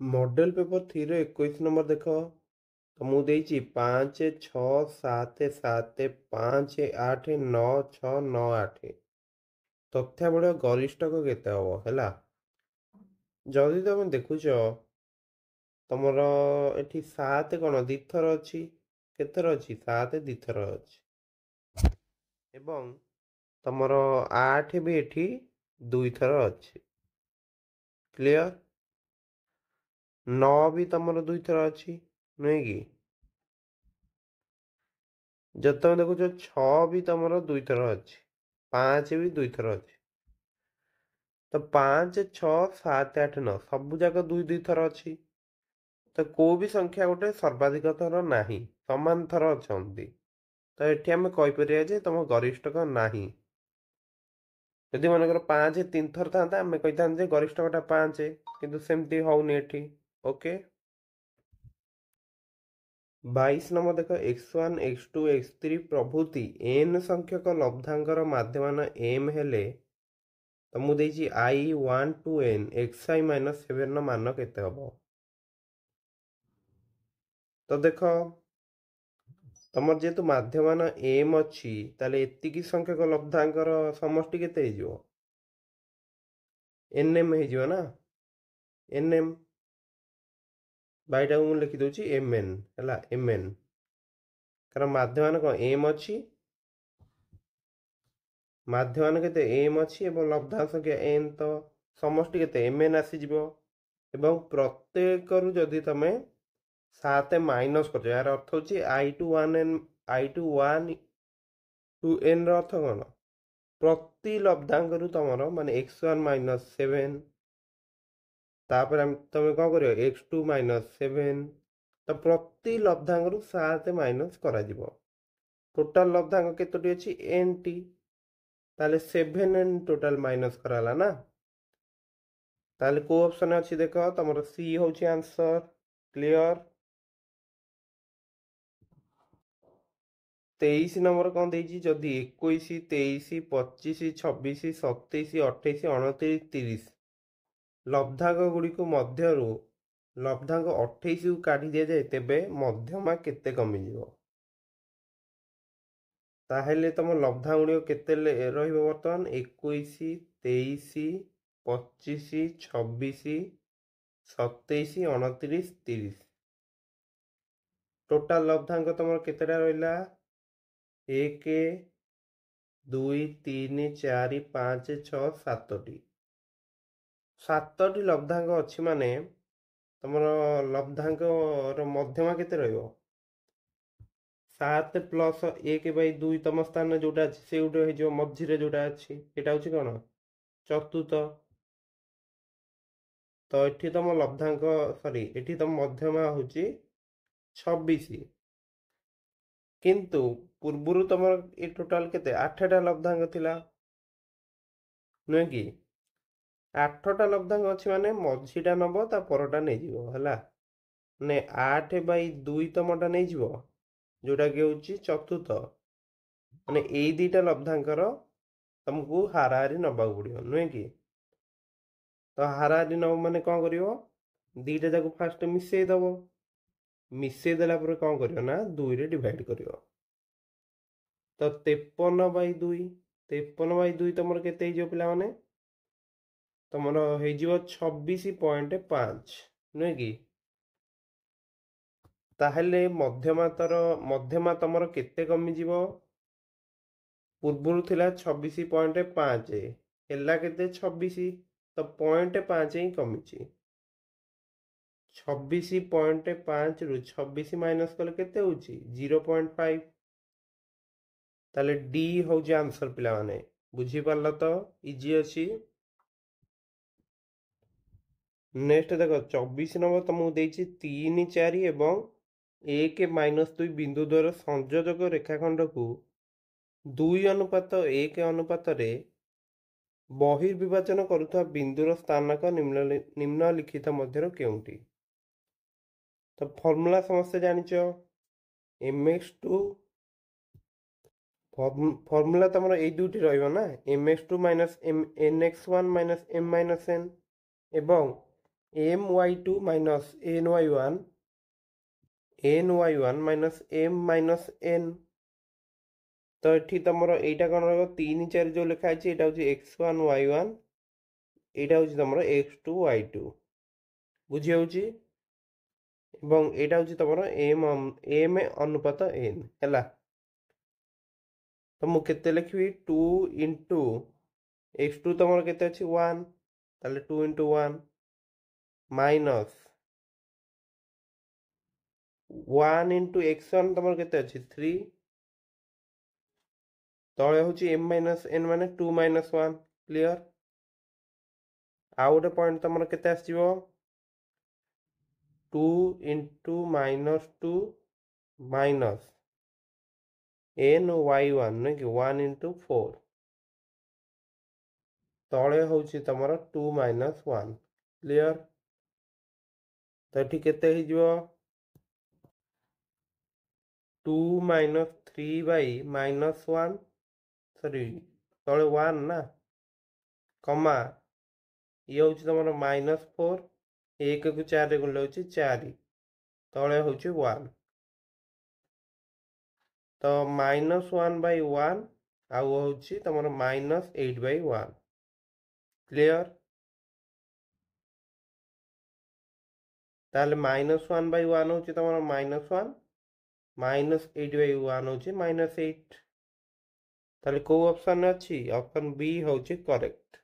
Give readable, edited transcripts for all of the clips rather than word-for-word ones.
Model paper 3 रो 21 number देख तो मु देइछि 5 6 7 7 5 8 9 6 9 8 तथ्याबळ गरिष्ठक केते हबो हैला जदि तमे देखुछ तमर एठी 7 कोन दिथर अछि केतर अछि 7 दिथर अछि एवं तमर 8 भी एठी दुई थर अछि क्लियर 9 भी तमर दुई थर अछि नै कि जब तुम देखुच 6 भी तुम दुई थर अच्छी 5 भी दुई थर अच्छी तो 5 6 7 8 9 सब जाक दुई दुई थर अच्छी तो को भी संख्या गोटे सर्वाधिक थर नाही समान थर अच्छा तो ये आम कहीपर जे तुम गरिष्ठक नाही यदि मनकर 5 3 थर था आम कही था गरिष्ठकटा 5 किंतु सेमती होनी एठी ओके 22 नंबर देख x1 x2 x3 प्रभृति n संख्यक लब्धांकर माध्यमान m हेले तो मुझे देइछि i1 to n xi minus 7 मान केते हबो तो देख तमर जेतु माध्यमान m अछि ताले एतिकी संख्यक लब्धांकर समष्टि केते हिजो nm हिजो ना nm बाइटा मु लिखि दोछि mn हला mn कारण माध्यमान को m अछि माध्यमान केते m अछि एवं लब्धांश संख्या n तो समष्टि केते mn आसी जिवो एवं प्रत्येक रु जदि तमे 7 माइनस कर यार अर्थ होछि i to 1 n i to 1 to n ର अर्थ कोन प्रति लब्धांक रु तमरो माने x1 माइनस 7 तापर हम तमे कोन करियो x2 माइनस 7 तो प्रति लब्धांक रु 7 माइनस करा जिवो टोटल लब्धांक केतोटी अछि nt ताले 7n टोटल माइनस कराला ना ताले को ऑप्शन अछि देखो तमरो सी होछि आंसर क्लियर 23 नंबर कौन देइछि जदि 21 23 25 26 27 28 29 30 लब्धांक गुड़िक मध्यरु लब्धांक 28 को काढ़ी दिया जाए तेबे मध्यमा केते कमी जिवो ताहेले तुम लब्धांक गुड़िक केते रहिबो वर्तमान 21 23 25 26 27 29 30 टोटाल लब्धांक तुम केतेटा रहिला 1 2 3 4 5 6 7टी 7टी लब्धांक अछि माने तुमर लब्धांक मध्यमा केते रहिबो 7 प्लस 1 बाई 2 तम स्थान जोटा अछि से उठे हो मझिरे जोटा अछि एटा होछि कोन चतुर्थ तो एठी तम लब्धांक सॉरी एठी तम मध्यमा होछि 26 किंतु पूर्वरु तमर ए टोटल केते 8टा लब्धांक थिला नुहे कि 8टा लब्धांक अछि माने मझिटा नबो ता परटा नै जिवो हला ने 8 बाई 2 तमटा नै जिवो जोटा कि होछि चतुर्थ माने एई दीटा लब्धांकर तुमको हाराहारी नबाक पड़ियो नुहे कि तो हाराहारी नब माने कौन करियो दीटा जाको फास्ट मिसई दबो मिसई देला पर कौन करियो ना 2 रे डिवाइड करियो तो 53 बाई 2 53 बाई 2 तुमर केते हिजो पिला माने तुमर हे जिवो 26.5 नुहे कि ताहेले मध्यमा तमर केते कमी जिवो पूर्वरु थिला 26.5 हेला केते 26 तो 0.5 ही कमी 26.5 रु 26 माइनस कले केते होची 0.5 ताले डी होची आंसर पिला माने बुझी पारला तो इजी अछि नेक्स्ट देखो 24 नंबर तुमको देइछि 3 4 एवं 1 माइनस 2 बिंदु द्वारा संयोजक रेखाखंड को 2 अनुपात 1 अनुपात रे बहिर्विभाजन करुवा बिंदुर स्थानक निम्नलिखित मध्य केउंटी तो फॉर्मूला समस्त जानिच mx2 फॉर्मूला तुम ये दुटी रहिबो ना mx2 minus nx1 minus m minus n एवं my2 minus ny1 ny1 minus m minus n। तो ये तुम यहाँ कौन रहा 3 4 जो लिखाई यहाँ हूँ x1 y1 यहाँ हूँ तुम x2 y2 बुझी होची एवं यहाँ हूँ तुम m अनुपात n है। तो मुझे लिखी 2 इंटू x2 तुम के 1 ताले 2 इंटू 1 माइनस 1 इंटू x1 तुम के 3 तले हूँ m माइनस n माने 2 माइनस 1 क्लियर। आउ गोटे पॉइंट तुम के 2 into minus 2 minus n y1 नहीं कि 1 इंटू 4 तले हूँ तुम 2 माइनस 1 क्लियर। तो ये केते ही जो 2 माइनस 3 बाई माइनस 1 सॉरी तले 1 ना कमा ये हूँ तुम माइनस 4 1 को 4 गुणिले हूँ 4 तले हूँ 1 तो माइनस 1 बाई 1 आउ हूँ तुम माइनस 8 बाई 1 क्लियर। ताले माइनस 1 बाई 1 हूँ तुम माइनस 1 माइनस 8 बाई 1 हूँ माइनस 8 ताले को ऑप्शन अच्छी ऑप्शन बी हूँ करेक्ट।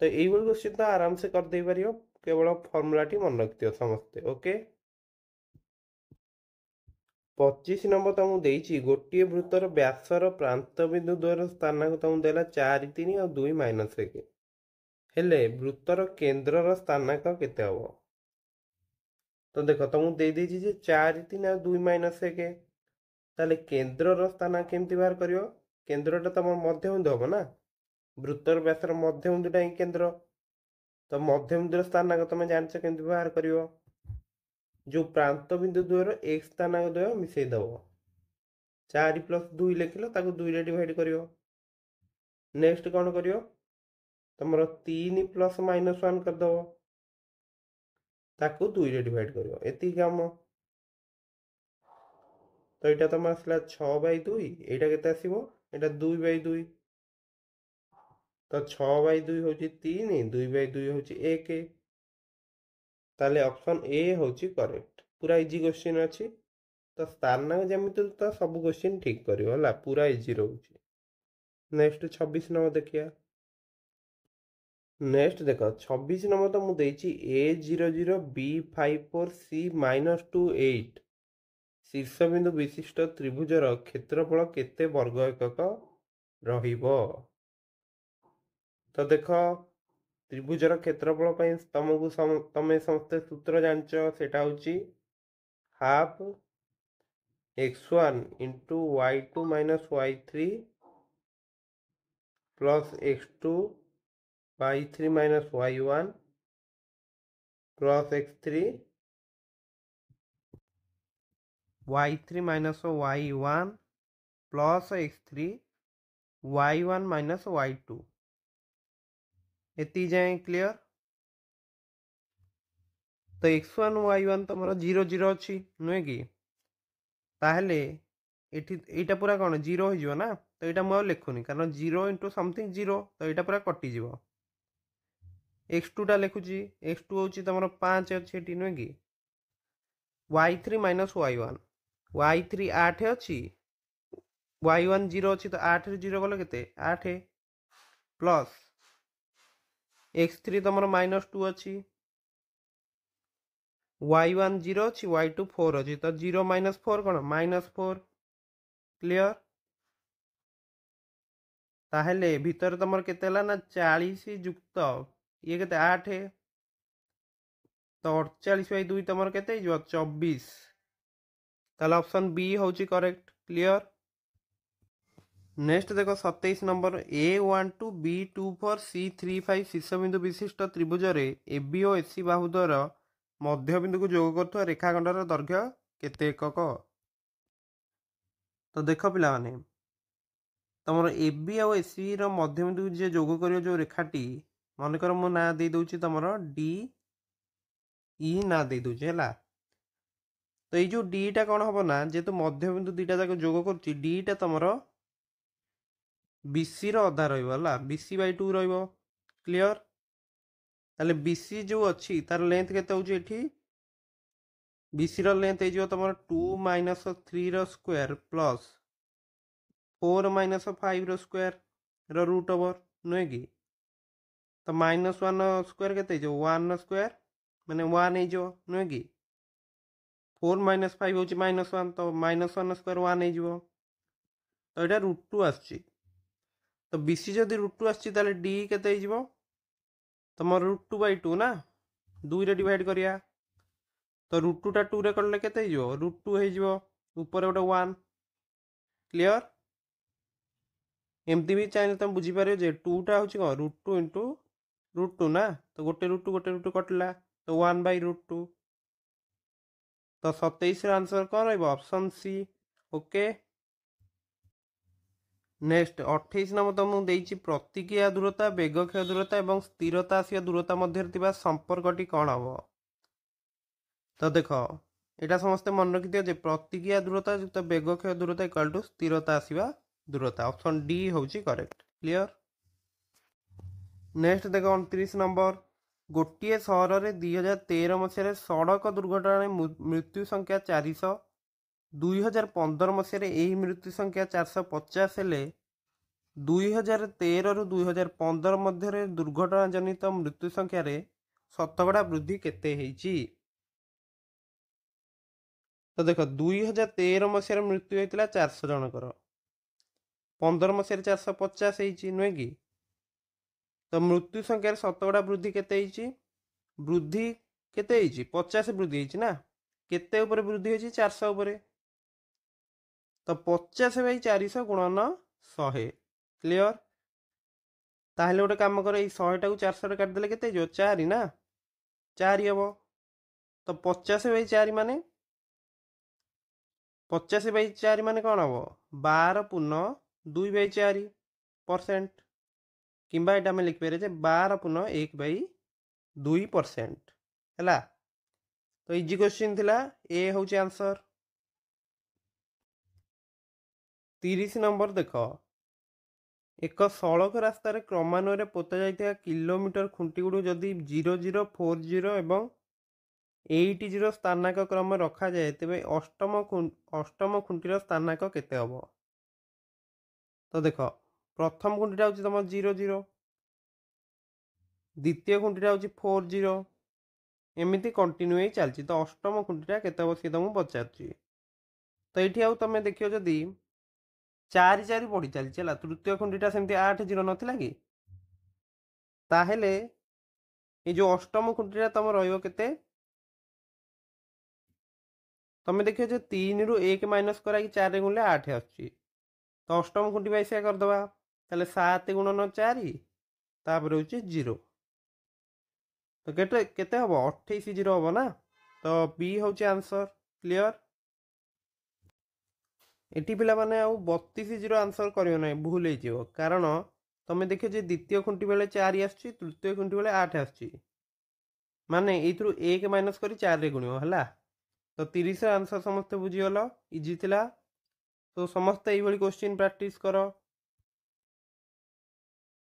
तो ये क्वेश्चन तो आराम से कर दे पारियो केवल फॉर्मूलाटी मन रखियो समस्ते ओके। 25 नंबर तुमको देइछि गोटे वृत्तर व्यासर प्रांत बिंदु द्वयर स्थानांक तुमको देला 4 3 और 2 माइनस 1 हेले वृत्तर केंद्रर स्थानांक केते हबो। तो देखो तुमको दे देछि जे 4 3 और 2 माइनस 1 ताले केंद्रर स्थानांक केमति बाहर करियो केंद्रटा तुम मध्य बिंदु हबो ना वृत्तर व्यासर मध्य बिंदुटा ही केंद्र तो मध्य बिंदुर स्थानांक तुम जानछ केमति बाहर करियो जो प्रांत बिंदु द्वयर एक स्थानांक द्वय मिसई दब 4 प्लस 2 लिखिल ताको 2 रे डिवाइड करियो नेक्स्ट कौन करियो तुम 3 प्लस माइनस 1 कर दब ताको 2 रे डिवाइड करियो एति काम। तो यहाँ तुम आसला 6 बाई 2 यहाँ केते आसीबो एटा 2 बाई 2 तो 6 बाई 2 हूँ 3 2 बाई 2 हूँ 1 ताले ऑप्शन ए हूँ करेक्ट पूरा इजी क्वेश्चन अच्छी। तो स्थानांक जमीती तो सब क्वेश्चन ठीक कर पूरा इजी रोचे। नेक्स्ट 26 नंबर देखिया नेक्स्ट देख 26 नंबर तो मुझे A00 B54 C-28 शीर्ष बिंदु विशिष्ट त्रिभुजर क्षेत्रफल केते वर्ग एकक रहिबो। तो देख त्रिभुजर क्षेत्रफल तुमको तमें समस्त सूत्र जानच सेटा हूँ half x1 into y2 minus y3 plus x2 y3 minus y1 plus x3 y3 minus y1 plus x3 y1 minus y2 एति जाए क्लियर। तो x1 y1 तुम 0 0 अच्छी नुहे कि ताहले एटा पूरा कौन 0 हो ना तो यहाँ मुझे लिखुनी कारण 0 इंटू समथिंग 0 तो यहाँ पूरा कटिज x2 टा लिखुची x2 हूँ तुम 5 अच्छी नुहे कि y3 माइनस y1 y3 8 अच्छी y1 0 अच्छी तो 8 रे 0 गले केते 8 प्लस x3 तुम माइनस 2 अच्छी y1 0 अच्छी y2 4 अच्छी तो 0 माइनस 4 कौन माइनस 4 क्लियर। ताहले भीतर तुम केते ना 40 युक्त ये केते 8 तो 48 बाई 2 तुम केते 24 ताहले ऑप्शन बी हूँ करेक्ट क्लियर। नेक्स्ट देख 27 नंबर A12 B24 C35 शीर्ष बिंदु विशिष्ट त्रिभुज AB और AC बाहु द्वारा मध्य बिंदु को जोग कर रेखाखंडर दैर्घ्य केते एकक। तो देख पिला माने तुम AB और AC मध्य बिंदु जी जोग कर जो रेखाटी मनकर मो ना दे दूची तुम D ଇ ନା ଦେଇ ଦଉଛି ହେଲା। ତ ଏଇ ଯୋଉ ଡିଟା କ'ଣ ହବ ନା, ଯେହେତୁ ମଧ୍ୟବିନ୍ଦୁ ଦୁଇଟା ଯାକ ଯୋଗ କରୁଛି, ଡିଟା ତମର ବିସିର ଅଧା ରହିବ ହେଲା, BC/2 ରହିବ। କ୍ଲିଅର? ତାହେଲେ BC ଯୋଉ ଅଛି ତାର ଲେନ୍ଥ କେତେ ହେଉଛି ଏଠି? BCର ଲେନ୍ଥ ହେଇଯିବ ତମର 2 - 3 ର ସ୍କୋୟାର ପ୍ଲସ୍ 4 - 5 ର ସ୍କୋୟାର ର ରୁଟ୍ ଓଭର, ନୁହେଁ କି? ତ -1 ସ୍କୋୟାର କେତେ ହେଇଯିବ? 1 ର ସ୍କୋୟାର ମାନେ 1 ହେଇଯିବ, ନୁହେଁ କି? 4 - 5 ହେଉଛି -1, ତ -1 ସ୍କୋୟାର 1 ହେଇଯିବ। ତ ଏଇଟା √2 ଆସୁଛି। ତ BC ଯଦି √2 ଆସୁଛି ତାହେଲେ D କେତେ ହେଇଯିବ? ତମର √2/2 ନା, 2ରେ ଡିଭାଇଡ୍ କରିବା। ତ √2ଟା 2ରେ କଲେ କେତେ ହେଇଯିବ? √2 ହେଇଯିବ, ଉପରେ ଗୋଟେ 1। କ୍ଲିଅର? ଏମିତି ବି ଚାହିଁଲେ ତମେ ବୁଝିପାରିବ ଯେ 2ଟା ହେଉଛି କ'ଣ? √2 × √2 ନା, ତ ଗୋଟେ √2 କଟିଲା, ତ 1/√2। ତ 27ର ଆନ୍ସର କ'ଣ ରହିବ? Option C. Okay. Next 28 number ତମକୁ ଦେଇଛି ପ୍ରତିକ୍ରିୟା ଦୂରତା, ବେଗକ୍ଷୟ ଦୂରତା ଏବଂ ସ୍ଥିରତା ଆସିବା ଦୂରତା ମଧ୍ୟରେ ଥିବା ସମ୍ପର୍କଟି କ'ଣ ହବ? ତ ଦେଖ, ଏଇଟା ସମସ୍ତେ ମନେ ରଖିଦିଅ ଯେ ପ୍ରତିକ୍ରିୟା ଦୂରତା ଯୁକ୍ତ ବେଗକ୍ଷୟ ଦୂରତା ଇକ୍ୱାଲ୍ ଟୁ ସ୍ଥିରତା ଆସିବା ଦୂରତା। ଅପସନ୍ ଡି ହେଉଛି କରେକ୍ଟ। କ୍ଲିଅର? ନେକ୍ସଟ ଦେଖ 29 ନମ୍ବର, ଗୋଟିଏ ସହରରେ 2013 ମସିହାରେ ସଡ଼କ ଦୁର୍ଘଟଣାରେ ମୃତ୍ୟୁ ସଂଖ୍ୟା 400, 2015 ମସିହାରେ ଏହି ମୃତ୍ୟୁ ସଂଖ୍ୟା 450 ହେଲେ 2013ରୁ 2015 ମଧ୍ୟରେ ଦୁର୍ଘଟଣା ଜନିତ ମୃତ୍ୟୁ ସଂଖ୍ୟାରେ ଶତକଡ଼ା ବୃଦ୍ଧି କେତେ ହେଇଛି? ତ ଦେଖ, 2013 ମସିହାରେ ମୃତ୍ୟୁ ହେଇଥିଲା 400 ଜଣଙ୍କର, 15 ମସିହାରେ 450 ହେଇଛି, ନୁହେଁ କି? ତ ମୃତ୍ୟୁ ସଂଖ୍ୟାରେ ଶତକଡ଼ା ବୃଦ୍ଧି କେତେ ହେଇଛି? ବୃଦ୍ଧି କେତେ ହେଇଛି? 50 ବୃଦ୍ଧି ହେଇଛି ନା। କେତେ ଉପରେ ବୃଦ୍ଧି ହେଇଛି? 400 ଉପରେ। ତ 50/400 ଗୁଣନ 100। କ୍ଲିଅର? ତାହେଲେ ଗୋଟେ କାମ କର, ଏଇ 100ଟାକୁ 400ରେ କାଟିଦେଲେ କେତେ ହେଇଯିବ? 4 ନା, 4 ହେବ। ତ 50/4 ମାନେ 50/4 ମାନେ କ'ଣ ହବ? 12 ପୂର୍ଣ୍ଣ 2/4%। କିମ୍ବା ଏଇଟା ଆମେ ଲିଖିପାରିବା ଯେ 12 ପୂର୍ଣ୍ଣ 1/2% ହେଲା। ତ ଇଜି କ୍ୱେଶ୍ଚିନ୍ ଥିଲା, ଏ ହେଉଛି ଆନ୍ସର। 30 ନମ୍ବର ଦେଖ, ଏକ ସଳଖ ରାସ୍ତାରେ କ୍ରମାନ୍ୱୟରେ ପୋତା ଯାଇଥିବା କିଲୋମିଟର ଖୁଣ୍ଟିଗୁଡ଼ିକୁ ଯଦି 00, 40 ଏବଂ 80 ସ୍ଥାନାଙ୍କ କ୍ରମରେ ରଖାଯାଏ ତେବେ ଅଷ୍ଟମ ଖୁଣ୍ଟିର ସ୍ଥାନାଙ୍କ କେତେ ହେବ? ତ ଦେଖ, ପ୍ରଥମ ଖୁଣ୍ଟିଟା ହେଉଛି ତମ 00, ଦ୍ୱିତୀୟ ଖୁଣ୍ଟିଟା ହେଉଛି 40, ଏମିତି କଣ୍ଟିନ୍ୟୁ ହେଇ ଚାଲିଛି। ତ ଅଷ୍ଟମ ଖୁଣ୍ଟିଟା କେତେ ହେବ ସିଏ ତମକୁ ପଚାରୁଛି। ତ ଏଇଠି ଆଉ ତମେ ଦେଖିବ ଯଦି 4 4 ବଢ଼ି ଚାଲିଛି ହେଲା, ତୃତୀୟ ଖୁଣ୍ଟିଟା ସେମିତି 8 0 ନଥିଲା କି? ତାହେଲେ ଏଇ ଯେଉଁ ଅଷ୍ଟମ ଖୁଣ୍ଟିଟା ତମ ରହିବ କେତେ? ତମେ ଦେଖିବ ଯେ 3ରୁ 1 ମାଇନସ୍ କରାଇକି 4ରେ ଗୁଣିଲେ 8 ଆସୁଛି। ତ ଅଷ୍ଟମ ଖୁଣ୍ଟି ପାଇଁ ସେୟା କରିଦେବା। ତାହେଲେ 7 ଗୁଣନ 4, ତାପରେ ହେଉଛି 0। ତ କେତେ ହେବ? 28 0 ହେବ ନା। ତ B ହେଉଛି ଆନ୍ସର। କ୍ଲିଅର? ଏଠି ପିଲାମାନେ ଆଉ 32 0 ଆନ୍ସର କରିବ ନାହିଁ, ଭୁଲ ହେଇଯିବ। କାରଣ ତମେ ଦେଖିବ ଯେ ଦ୍ୱିତୀୟ ଖୁଣ୍ଟି ବେଳେ 4 ଆସୁଛି, ତୃତୀୟ ଖୁଣ୍ଟି ବେଳେ 8 ଆସୁଛି, ମାନେ ଏଇଥିରୁ 1 ମାଇନସ୍ କରି 4ରେ ଗୁଣିବ ହେଲା। ତ 30ର ଆନ୍ସର ସମସ୍ତେ ବୁଝିଗଲ, ଇଜି ଥିଲା। ତ ସମସ୍ତେ ଏଇଭଳି କ୍ୱେଶ୍ଚିନ୍ ପ୍ରାକ୍ଟିସ୍ କର।